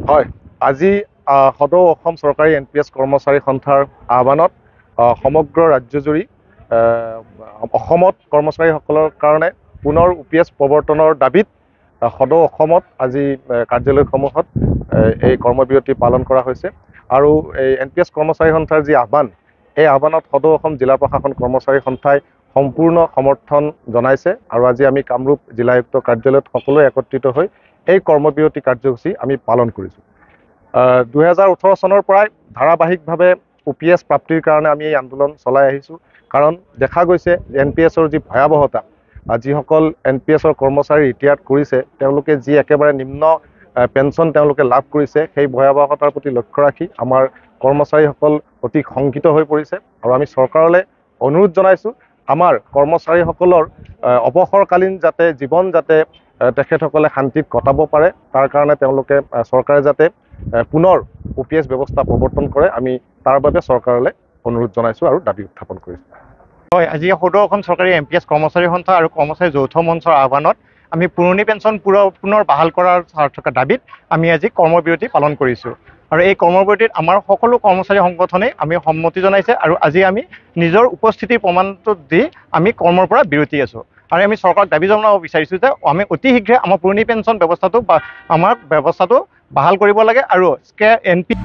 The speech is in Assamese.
হয়, আজি সদৌ অসম চৰকাৰী NPS কৰ্মচাৰী সন্থাৰ আহ্বানত সমগ্ৰ ৰাজ্যজুৰি অসমত কৰ্মচাৰীসকলৰ কাৰণে পুনৰ UPS প্ৰৱৰ্তনৰ দাবীত সদৌ অসমত আজি কাৰ্যালয়সমূহত এই কৰ্মবিৰতি পালন কৰা হৈছে। আৰু এই NPS কৰ্মচাৰী সন্থাৰ যি আহ্বান, এই আহ্বানত সদৌ অসম জিলা প্ৰশাসন কৰ্মচাৰী সন্থাই সম্পূৰ্ণ সমৰ্থন জনাইছে। আৰু আজি আমি কামৰূপ জিলা আয়ুক্ত কাৰ্যালয়ত সকলোৱে একত্ৰিত হৈ এই কৰ্মবিৰতি কাৰ্যসূচী আমি পালন কৰিছোঁ। 2018 চনৰ পৰাই ধাৰাবাহিকভাৱে UPS প্ৰাপ্তিৰ কাৰণে আমি এই আন্দোলন চলাই আহিছোঁ। কাৰণ দেখা গৈছে NPSৰ যি ভয়াৱহতা, যিসকল NPSৰ কৰ্মচাৰী ৰিটায়াৰ্ড কৰিছে, তেওঁলোকে যি একেবাৰে নিম্ন পেঞ্চন তেওঁলোকে লাভ কৰিছে, সেই ভয়াৱহতাৰ প্ৰতি লক্ষ্য ৰাখি আমাৰ কৰ্মচাৰীসকল অতি শংকিত হৈ পৰিছে। আৰু আমি চৰকাৰলৈ অনুৰোধ জনাইছোঁ, আমাৰ কৰ্মচাৰীসকলৰ অৱসৰকালীন যাতে জীৱন যাতে তেখেতসকলে শান্তিত কটাব পাৰে, তাৰ কাৰণে তেওঁলোকে চৰকাৰে যাতে পুনৰ UPS ব্যৱস্থা প্ৰৱৰ্তন কৰে, আমি তাৰ বাবে চৰকাৰলৈ অনুৰোধ জনাইছোঁ আৰু দাবী উত্থাপন কৰিছোঁ। হয়, আজি সদৌ অসম চৰকাৰী NPS কৰ্মচাৰী সন্থা আৰু কৰ্মচাৰী যৌথ মঞ্চৰ আহ্বানত আমি পুৰণি পেঞ্চন পুনৰ বাহাল কৰাৰ দাবীত আমি আজি কৰ্মবিৰতি পালন কৰিছোঁ। আৰু এই কৰ্মবিৰতিত আমাৰ সকলো কৰ্মচাৰী সংগঠনেই আমি সন্মতি জনাইছে। আৰু আজি আমি নিজৰ উপস্থিতিৰ প্ৰমাণটো দি আমি কৰ্মৰ পৰা বিৰতি আছোঁ। আৰু আমি চৰকাৰক দাবী জনাব বিচাৰিছোঁ যে আমি অতি শীঘ্ৰে আমাৰ পুৰণি পেঞ্চন ব্যৱস্থাটো বাহাল কৰিব লাগে আৰু NPS